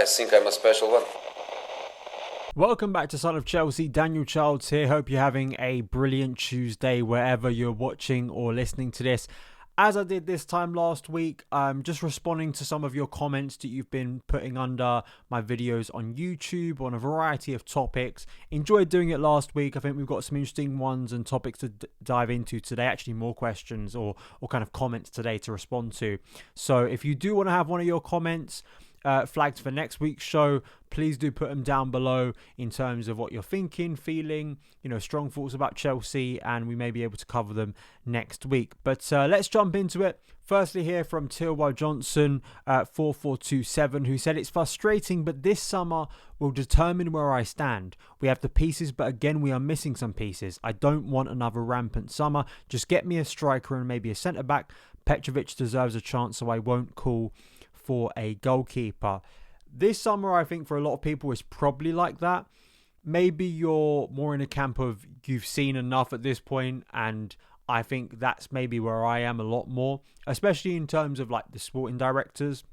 I think I'm a special one. Welcome back to Son of Chelsea. Daniel Childs here. Hope you're having a brilliant Tuesday wherever you're watching or listening to this. As I did this time last week, I'm just responding to some of your comments that you've been putting under my videos on YouTube on a variety of topics. Enjoyed doing it last week. I think we've got some interesting ones and topics to dive into today. Actually, more questions or kind of comments today to respond to. So if you do want to have one of your comments flagged for next week's show, please do put them down below in terms of what you're thinking, feeling, strong thoughts about Chelsea, and we may be able to cover them next week. But let's jump into it. Firstly, here from Tilwell Johnson 4427, who said, it's frustrating, but this summer will determine where I stand. We have the pieces, but again, we are missing some pieces. I don't want another rampant summer. Just get me a striker and maybe a centre-back. Petrovic deserves a chance, so I won't call for a goalkeeper. This summer, I think for a lot of people, is probably like that. Maybe you're more in a camp of you've seen enough at this point, and I think that's maybe where I am a lot more, especially in terms of like the sporting directors.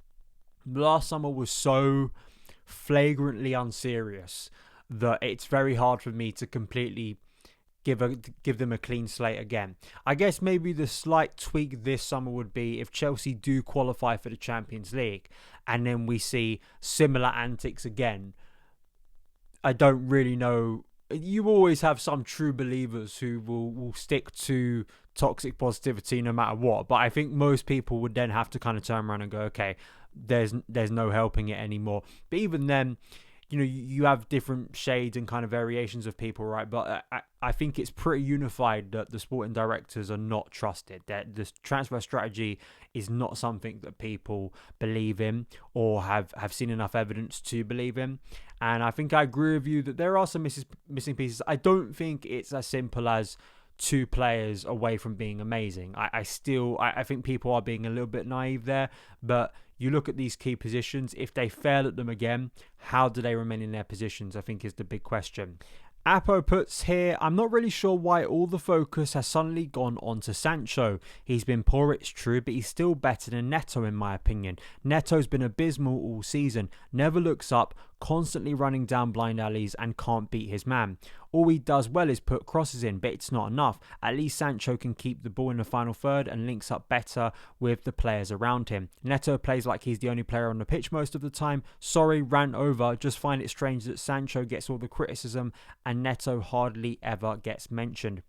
Last summer was so flagrantly unserious that it's very hard for me to completely give them a clean slate again. I guess maybe the slight tweak this summer would be if Chelsea do qualify for the Champions League and then we see similar antics again. I don't really know. You always have some true believers who will stick to toxic positivity no matter what, but I think most people would then have to kind of turn around and go, okay, there's no helping it anymore. But even then, you have different shades and kind of variations of people, right? But I think it's pretty unified that the sporting directors are not trusted. That this transfer strategy is not something that people believe in or have seen enough evidence to believe in. And I think I agree with you that there are some missing pieces. I don't think it's as simple as two players away from being amazing. I think people are being a little bit naive there, but you look at these key positions, if they fail at them again, how do they remain in their positions, I think is the big question. Apo puts here, I'm not really sure why all the focus has suddenly gone on to Sancho. He's been poor, it's true, but he's still better than Neto in my opinion. Neto's been abysmal all season, never looks up, constantly running down blind alleys and can't beat his man. All he does well is put crosses in, but it's not enough. At least Sancho can keep the ball in the final third and links up better with the players around him. Neto plays like he's the only player on the pitch most of the time. Sorry, rant over. Just find it strange that Sancho gets all the criticism and Neto hardly ever gets mentioned.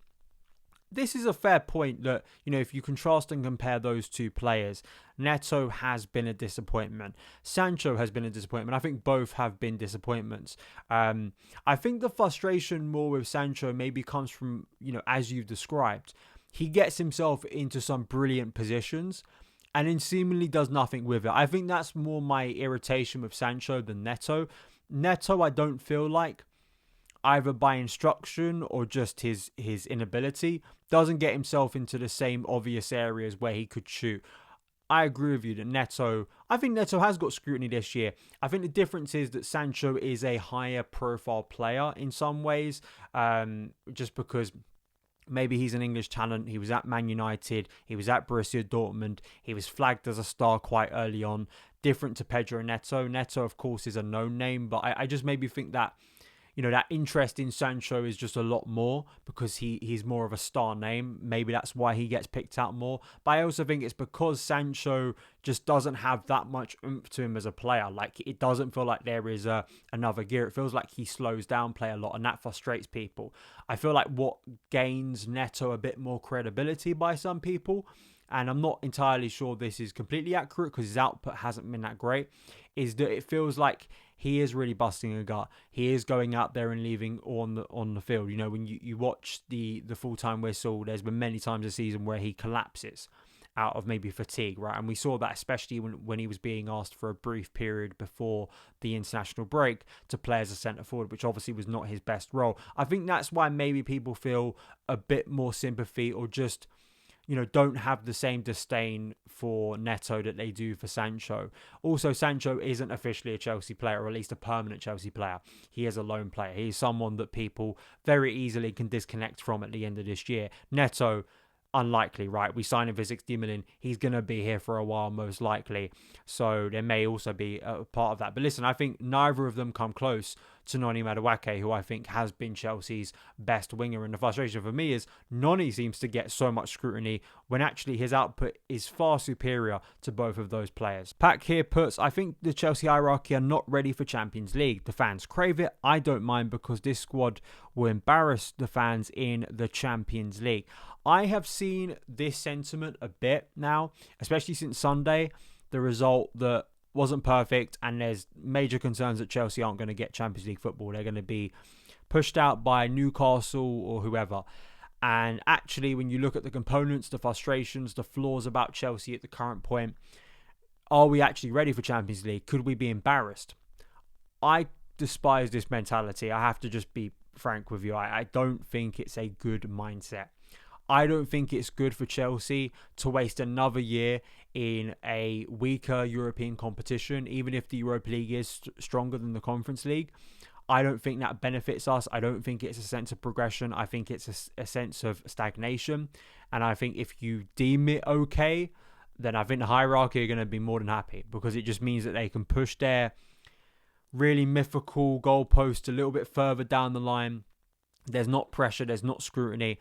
This is a fair point that, if you contrast and compare those two players, Neto has been a disappointment. Sancho has been a disappointment. I think both have been disappointments. I think the frustration more with Sancho maybe comes from, as you've described, he gets himself into some brilliant positions and then seemingly does nothing with it. I think that's more my irritation with Sancho than Neto. Neto, I don't feel like, either by instruction or just his inability, doesn't get himself into the same obvious areas where he could shoot. I agree with you that I think Neto has got scrutiny this year. I think the difference is that Sancho is a higher profile player in some ways, just because maybe he's an English talent. He was at Man United. He was at Borussia Dortmund. He was flagged as a star quite early on. Different to Pedro Neto. Neto, of course, is a known name, but I just maybe think that that interest in Sancho is just a lot more because he's more of a star name. Maybe that's why he gets picked out more. But I also think it's because Sancho just doesn't have that much oomph to him as a player. Like, it doesn't feel like there is another gear. It feels like he slows down play a lot, and that frustrates people. I feel like what gains Neto a bit more credibility by some people, and I'm not entirely sure this is completely accurate because his output hasn't been that great, is that it feels like he is really busting a gut. He is going out there and leaving on the field. When you watch the full-time whistle, there's been many times this season where he collapses out of maybe fatigue, right? And we saw that especially when he was being asked for a brief period before the international break to play as a centre forward, which obviously was not his best role. I think that's why maybe people feel a bit more sympathy or just don't have the same disdain for Neto that they do for Sancho. Also, Sancho isn't officially a Chelsea player, or at least a permanent Chelsea player. He is a loan player. He is someone that people very easily can disconnect from at the end of this year. Neto, unlikely, right? We signed him for 60 million. He's going to be here for a while, most likely. So there may also be a part of that. But listen, I think neither of them come close to Noni Madueke, who I think has been Chelsea's best winger. And the frustration for me is Noni seems to get so much scrutiny when actually his output is far superior to both of those players. Pack here puts, I think the Chelsea hierarchy are not ready for Champions League. The fans crave it. I don't mind because this squad will embarrass the fans in the Champions League. I have seen this sentiment a bit now, especially since Sunday, the result that wasn't perfect, and there's major concerns that Chelsea aren't going to get Champions League football. They're going to be pushed out by Newcastle or whoever. And actually, when you look at the components, the frustrations, the flaws about Chelsea at the current point, are we actually ready for Champions League? Could we be embarrassed? I despise this mentality. I have to just be frank with you. I don't think it's a good mindset. I don't think it's good for Chelsea to waste another year in a weaker European competition, even if the Europa League is stronger than the Conference League. I don't think that benefits us. I don't think it's a sense of progression. I think it's a sense of stagnation. And I think if you deem it okay, then I think the hierarchy are going to be more than happy, because it just means that they can push their really mythical goalpost a little bit further down the line. There's not pressure. There's not scrutiny.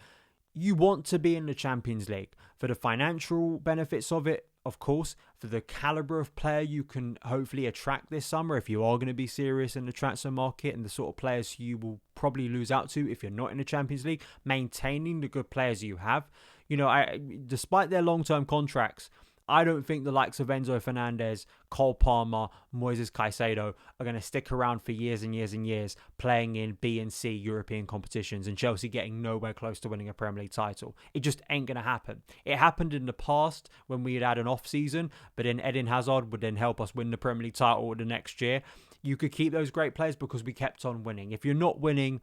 You want to be in the Champions League for the financial benefits of it, of course, for the caliber of player you can hopefully attract this summer if you are going to be serious in the transfer market, and the sort of players you will probably lose out to if you're not in the Champions League, maintaining the good players you have. You know, despite their long-term contracts, I don't think the likes of Enzo Fernandez, Cole Palmer, Moises Caicedo are going to stick around for years and years and years playing in B and C European competitions and Chelsea getting nowhere close to winning a Premier League title. It just ain't going to happen. It happened in the past when we had an off season, but then Eden Hazard would then help us win the Premier League title the next year. You could keep those great players because we kept on winning. If you're not winning,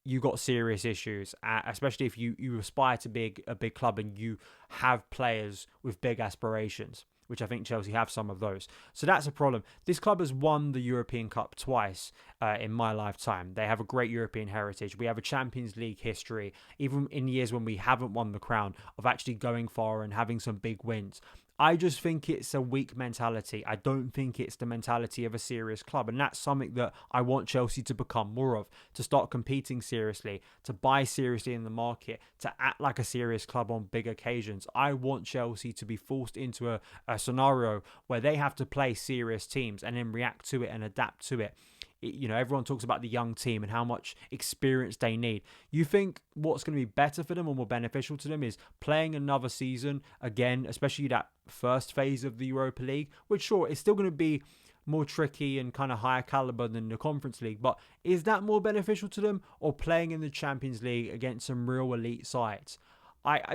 you got serious issues, especially if you aspire to be a big club and you have players with big aspirations, which I think Chelsea have some of those. So that's a problem. This club has won the European Cup twice in my lifetime. They have a great European heritage. We have a Champions League history, even in years when we haven't won the crown, of actually going far and having some big wins. I just think it's a weak mentality. I don't think it's the mentality of a serious club. And that's something that I want Chelsea to become more of, to start competing seriously, to buy seriously in the market, to act like a serious club on big occasions. I want Chelsea to be forced into a scenario where they have to play serious teams and then react to it and adapt to it. You know, everyone talks about the young team and how much experience they need. You think what's going to be better for them or more beneficial to them is playing another season again, especially that first phase of the Europa League, which sure, it's still going to be more tricky and kind of higher caliber than the Conference League, but is that more beneficial to them, or playing in the Champions League against some real elite sides?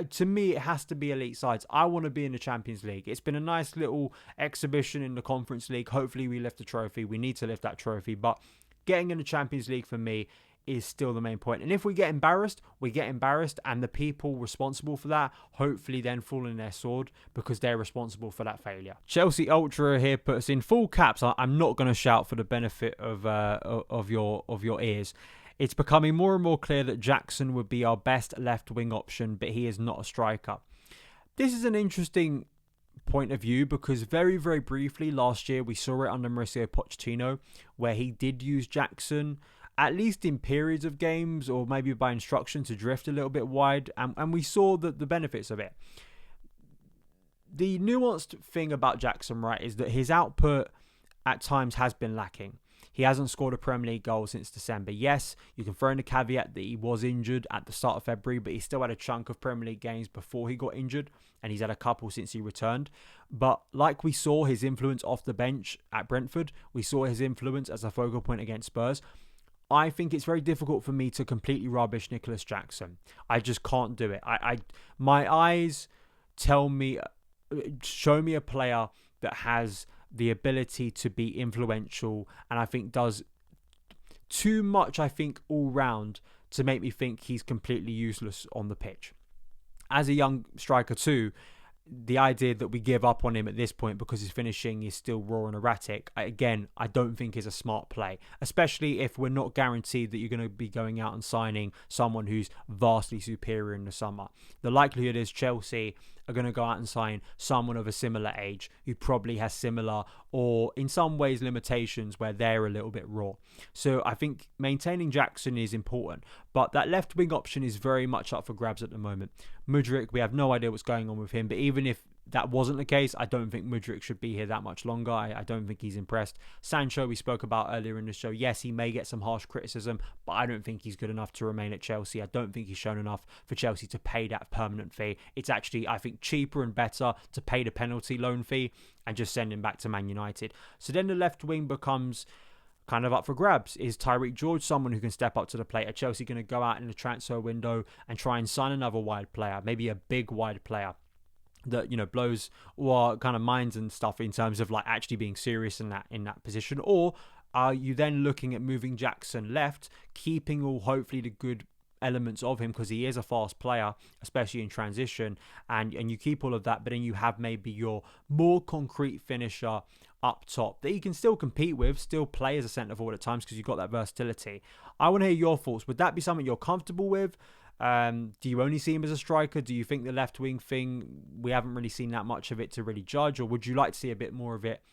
To me, it has to be elite sides. I want to be in the Champions League. It's been a nice little exhibition in the Conference League. Hopefully we lift the trophy. We need to lift that trophy. But getting in the Champions League for me is still the main point. And if we get embarrassed, we get embarrassed. And the people responsible for that hopefully then fall in their sword because they're responsible for that failure. Chelsea Ultra here puts in full caps. I'm not going to shout for the benefit of your ears. It's becoming more and more clear that Jackson would be our best left wing option, but he is not a striker. This is an interesting point of view because very, very briefly last year we saw it under Mauricio Pochettino where he did use Jackson, at least in periods of games or maybe by instruction, to drift a little bit wide, and we saw the benefits of it. The nuanced thing about Jackson, right, is that his output at times has been lacking. He hasn't scored a Premier League goal since December. Yes, you can throw in the caveat that he was injured at the start of February, but he still had a chunk of Premier League games before he got injured, and he's had a couple since he returned. But like we saw his influence off the bench at Brentford, we saw his influence as a focal point against Spurs. I think it's very difficult for me to completely rubbish Nicholas Jackson. I just can't do it. My eyes show me a player that has the ability to be influential, and I think does too much, all round to make me think he's completely useless on the pitch. As a young striker too, the idea that we give up on him at this point because his finishing is still raw and erratic, I don't think is a smart play, especially if we're not guaranteed that you're going to be going out and signing someone who's vastly superior in the summer. The likelihood is Chelsea are going to go out and sign someone of a similar age who probably has similar or in some ways limitations where they're a little bit raw. So I think maintaining Jackson is important, but that left wing option is very much up for grabs at the moment. Mudryk, we have no idea what's going on with him, but even if that wasn't the case, I don't think Mudryk should be here that much longer. I don't think he's impressed. Sancho, we spoke about earlier in the show. Yes, he may get some harsh criticism, but I don't think he's good enough to remain at Chelsea. I don't think he's shown enough for Chelsea to pay that permanent fee. It's actually, I think, cheaper and better to pay the penalty loan fee and just send him back to Man United. So then the left wing becomes kind of up for grabs. Is Tyreek George someone who can step up to the plate? Are Chelsea going to go out in the transfer window and try and sign another wide player, maybe a big wide player that, you know, blows or kind of minds and stuff in terms of like actually being serious in that position? Or are you then looking at moving Jackson left, keeping all hopefully the good elements of him because he is a fast player, especially in transition, and you keep all of that, but then you have maybe your more concrete finisher up top that he can still compete with, still play as a centre forward at times because you've got that versatility. I want to hear your thoughts. Would that be something you're comfortable with? Do you only see him as a striker? Do you think the left wing thing, we haven't really seen that much of it to really judge, or would you like to see a bit more of it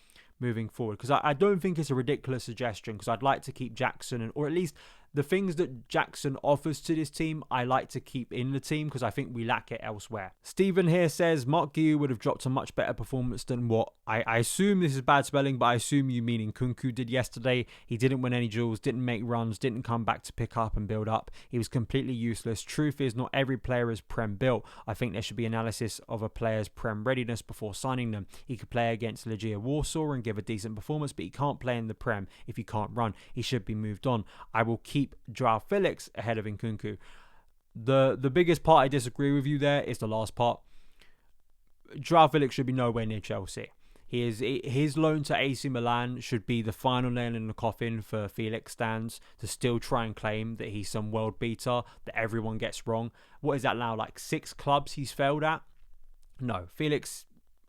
moving forward? Because I don't think it's a ridiculous suggestion, because I'd like to keep Jackson, or at least the things that Jackson offers to this team, I like to keep in the team because I think we lack it elsewhere. Stephen here says Mark Guiu would have dropped a much better performance than what I assume, this is bad spelling, but I assume you mean Nkunku did yesterday. He didn't win any duels, didn't make runs, didn't come back to pick up and build up. He was completely useless. Truth is, not every player is Prem built. I think there should be analysis of a player's Prem readiness before signing them. He could play against Legia Warsaw and give a decent performance, but he can't play in the Prem if he can't run. He should be moved on. I will keep Joao Felix ahead of Nkunku. The biggest part I disagree with you there is the last part. Joao Felix should be nowhere near Chelsea. His loan to AC Milan should be the final nail in the coffin for Felix stands to still try and claim that he's some world beater that everyone gets wrong. What is that now? Like 6 clubs he's failed at? No, Felix,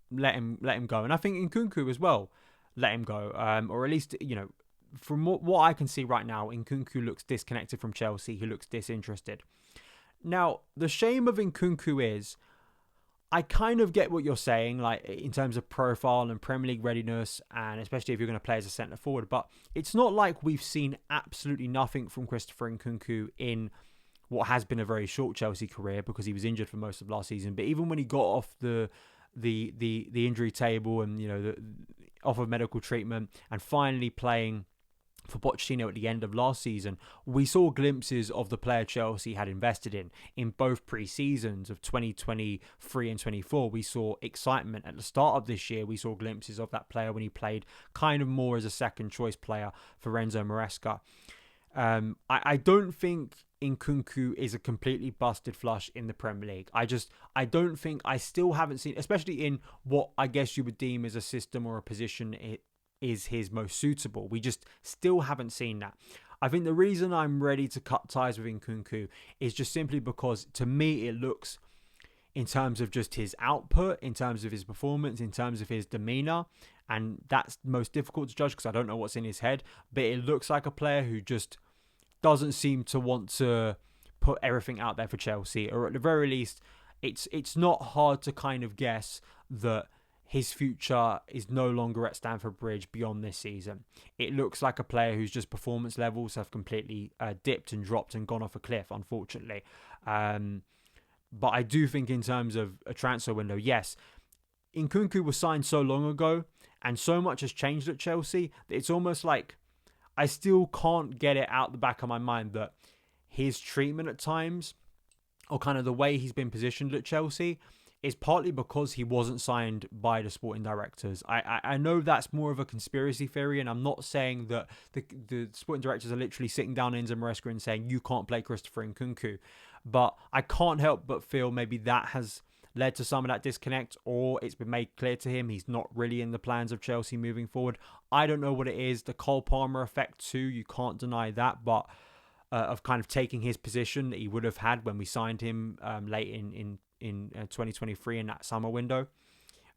let him go. And I think Nkunku as well, let him go. Or at least, you know, from what I can see right now, Nkunku looks disconnected from Chelsea. He looks disinterested. Now, the shame of Nkunku is, I kind of get what you're saying, like in terms of profile and Premier League readiness, and especially if you're going to play as a centre forward. But it's not like we've seen absolutely nothing from Christopher Nkunku in what has been a very short Chelsea career, because he was injured for most of last season. But even when he got off the injury table and, you know, off of medical treatment and finally playing for Pochettino at the end of last season, we saw glimpses of the player Chelsea had invested in both pre-seasons of 2023 and 24. We saw excitement at the start of this year. We saw glimpses of that player when he played kind of more as a second choice player for Renzo Maresca. I don't think Nkunku is a completely busted flush in the Premier League. I still haven't seen, especially in what I guess you would deem as a system or a position is his most suitable. We just still haven't seen that. I think the reason I'm ready to cut ties with Nkunku is just simply because, to me, it looks, in terms of just his output, in terms of his performance, in terms of his demeanour, and that's most difficult to judge because I don't know what's in his head, but it looks like a player who just doesn't seem to want to put everything out there for Chelsea, or at the very least, it's not hard to kind of guess that his future is no longer at Stamford Bridge beyond this season. It looks like a player whose just performance levels have completely dipped and dropped and gone off a cliff, unfortunately. But I do think in terms of a transfer window, yes, Nkunku was signed so long ago and so much has changed at Chelsea that it's almost like I still can't get it out the back of my mind that his treatment at times, or kind of the way he's been positioned at Chelsea, is partly because he wasn't signed by the sporting directors. I know that's more of a conspiracy theory, and I'm not saying that the sporting directors are literally sitting down in Enzo Maresca and saying, you can't play Christopher Nkunku. But I can't help but feel maybe that has led to some of that disconnect, or it's been made clear to him he's not really in the plans of Chelsea moving forward. I don't know what it is. The Cole Palmer effect too, you can't deny that, but of kind of taking his position that he would have had when we signed him late in in 2023 in that summer window.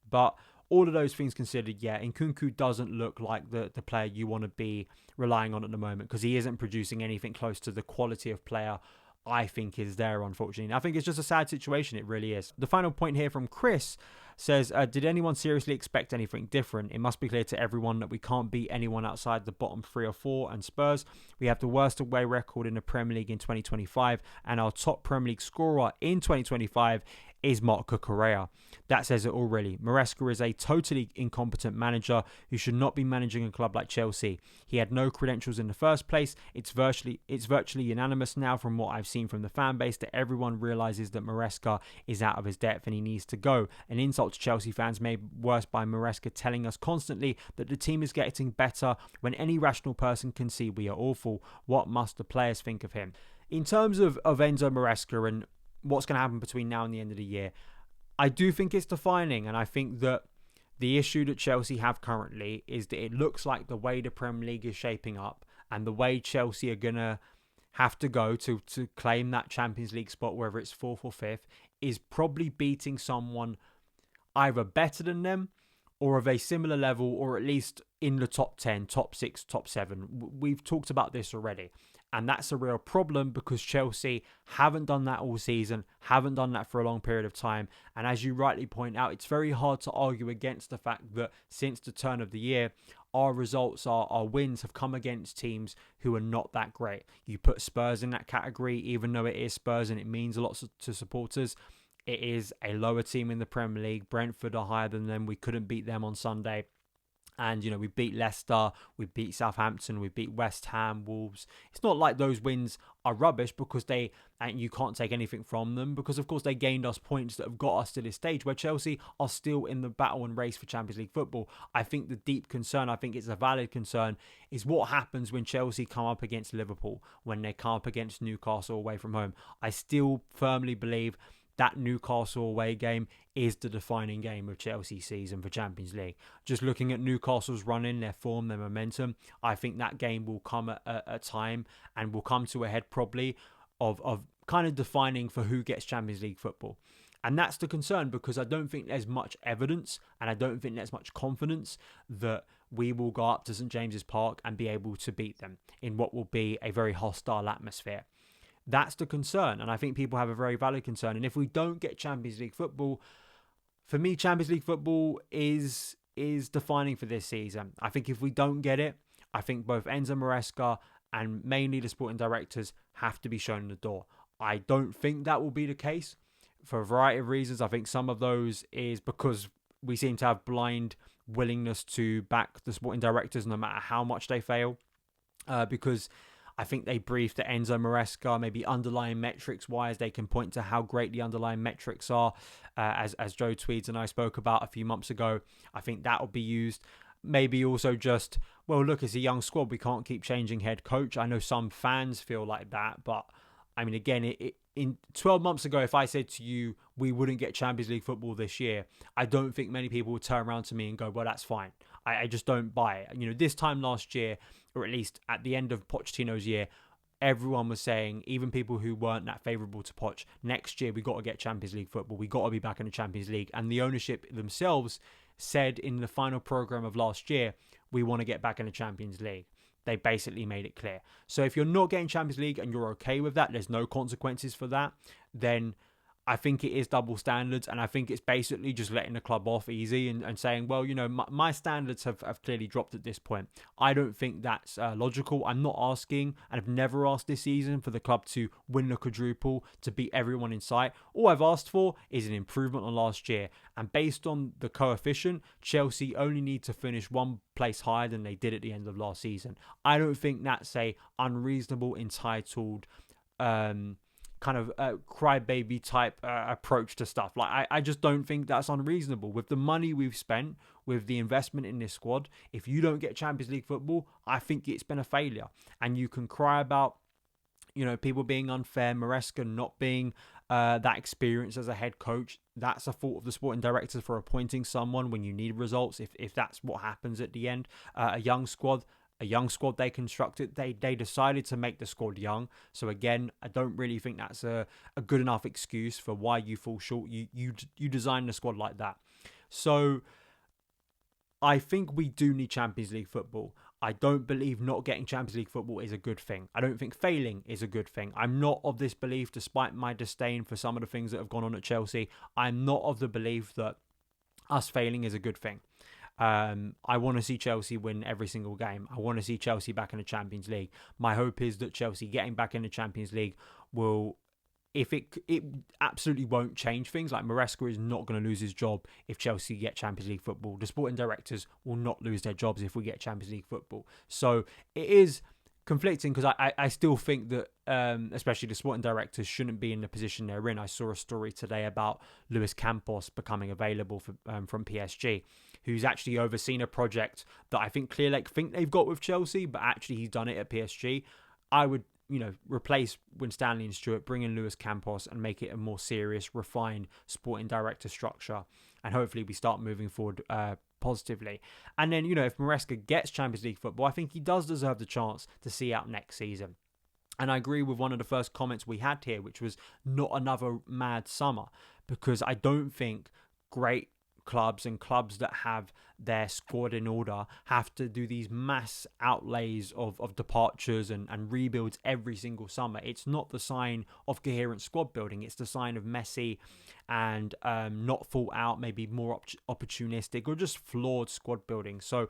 But all of those things considered, yeah, Nkunku doesn't look like the player you want to be relying on at the moment, because he isn't producing anything close to the quality of player I think is there, unfortunately. And I think it's just a sad situation. It really is. The final point here from Chris says, did anyone seriously expect anything different? It must be clear to everyone that we can't beat anyone outside the bottom 3 or 4 and Spurs. We have the worst away record in the Premier League in 2025, and our top Premier League scorer in 2025 is Marc Cucurella. That says it all, really. Maresca is a totally incompetent manager who should not be managing a club like Chelsea. He had no credentials in the first place. It's virtually unanimous now from what I've seen from the fan base that everyone realises that Maresca is out of his depth and he needs to go. An insult to Chelsea fans made worse by Maresca telling us constantly that the team is getting better when any rational person can see we are awful. What must the players think of him? In terms of Enzo Maresca and what's going to happen between now and the end of the year, I do think it's defining, and I think that the issue that Chelsea have currently is that it looks like the way the Premier League is shaping up and the way Chelsea are going to have to go to claim that Champions League spot, whether it's 4th or 5th, is probably beating someone either better than them or of a similar level, or at least in the top 10, top 6, top 7. We've talked about this already. And that's a real problem because Chelsea haven't done that all season, haven't done that for a long period of time. And as you rightly point out, it's very hard to argue against the fact that since the turn of the year, our results, our wins have come against teams who are not that great. You put Spurs in that category, even though it is Spurs and it means a lot to supporters. It is a lower team in the Premier League. Brentford are higher than them. We couldn't beat them on Sunday. And, we beat Leicester, we beat Southampton, we beat West Ham, Wolves. It's not like those wins are rubbish because and you can't take anything from them because, of course, they gained us points that have got us to this stage where Chelsea are still in the battle and race for Champions League football. I think the deep concern, I think it's a valid concern, is what happens when Chelsea come up against Liverpool, when they come up against Newcastle away from home. I still firmly believe that Newcastle away game is the defining game of Chelsea's season for Champions League. Just looking at Newcastle's run in, their form, their momentum, I think that game will come at a time and will come to a head probably of kind of defining for who gets Champions League football. And that's the concern because I don't think there's much evidence and I don't think there's much confidence that we will go up to St James's Park and be able to beat them in what will be a very hostile atmosphere. That's the concern, and I think people have a very valid concern. And if we don't get Champions League football, for me, Champions League football is defining for this season. I think if we don't get it, I think both Enzo Maresca and mainly the sporting directors have to be shown the door. I don't think that will be the case for a variety of reasons. I think some of those is because we seem to have blind willingness to back the sporting directors no matter how much they fail, because I think they briefed the Enzo Maresca, maybe underlying metrics-wise, they can point to how great the underlying metrics are, as Joe Tweeds and I spoke about a few months ago. I think that will be used. Maybe also just, well, look, it's a young squad. We can't keep changing head coach. I know some fans feel like that, but I mean, again, in 12 months ago, if I said to you, we wouldn't get Champions League football this year, I don't think many people would turn around to me and go, well, that's fine. I just don't buy it. This time last year, or at least at the end of Pochettino's year, everyone was saying, even people who weren't that favourable to Poch, next year we got to get Champions League football. We got to be back in the Champions League. And the ownership themselves said in the final programme of last year, we want to get back in the Champions League. They basically made it clear. So if you're not getting Champions League and you're okay with that, there's no consequences for that, then I think it is double standards, and I think it's basically just letting the club off easy and saying, well, my standards have clearly dropped at this point. I don't think that's logical. I'm not asking, and I've never asked this season for the club to win the quadruple, to beat everyone in sight. All I've asked for is an improvement on last year, and based on the coefficient, Chelsea only need to finish one place higher than they did at the end of last season. I don't think that's a unreasonable, entitled, kind of crybaby type approach to stuff. Like I just don't think that's unreasonable. With the money we've spent, with the investment in this squad, if you don't get Champions League football, I think it's been a failure. And you can cry about, people being unfair, Maresca not being that experienced as a head coach. That's a fault of the sporting directors for appointing someone when you need results. If that's what happens at the end, a young squad. a young squad they constructed. They decided to make the squad young. So again, I don't really think that's a good enough excuse for why you fall short. You designed the squad like that. So I think we do need Champions League football. I don't believe not getting Champions League football is a good thing. I don't think failing is a good thing. I'm not of this belief, despite my disdain for some of the things that have gone on at Chelsea. I'm not of the belief that us failing is a good thing. I want to see Chelsea win every single game. I want to see Chelsea back in the Champions League. My hope is that Chelsea getting back in the Champions League will, if it absolutely won't change things. Like Maresca is not going to lose his job if Chelsea get Champions League football. The sporting directors will not lose their jobs if we get Champions League football. So it is conflicting because I still think that especially the sporting directors shouldn't be in the position they're in. I saw a story today about Luis Campos becoming available from PSG, who's actually overseen a project that I think Clear Lake think they've got with Chelsea, but actually he's done it at PSG. I would replace Winstanley and Stewart, bring in Luis Campos and make it a more serious, refined sporting director structure. And hopefully we start moving forward positively. And then, if Maresca gets Champions League football, I think he does deserve the chance to see out next season. And I agree with one of the first comments we had here, which was not another mad summer, because I don't think great clubs and clubs that have their squad in order have to do these mass outlays of departures and rebuilds every single summer. It's not the sign of coherent squad building. It's the sign of messy and not thought out, maybe more opportunistic or just flawed squad building. So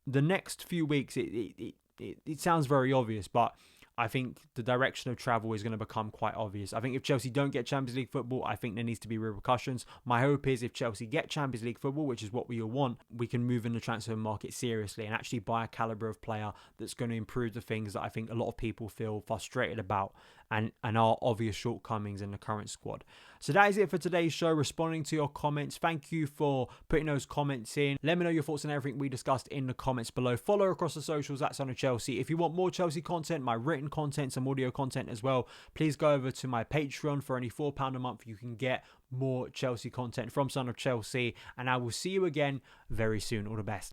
the next few weeks, it sounds very obvious, but I think the direction of travel is going to become quite obvious. I think if Chelsea don't get Champions League football, I think there needs to be repercussions. My hope is if Chelsea get Champions League football, which is what we all want, we can move in the transfer market seriously and actually buy a calibre of player that's going to improve the things that I think a lot of people feel frustrated about and are obvious shortcomings in the current squad. So that is it for today's show. Responding to your comments. Thank you for putting those comments in. Let me know your thoughts on everything we discussed in the comments below. Follow across the socials at SonOfChelsea. If you want more Chelsea content, my written content, some audio content as well, please go over to my Patreon. For only £4 a month, you can get more Chelsea content from Son of Chelsea. And I will see you again very soon. All the best.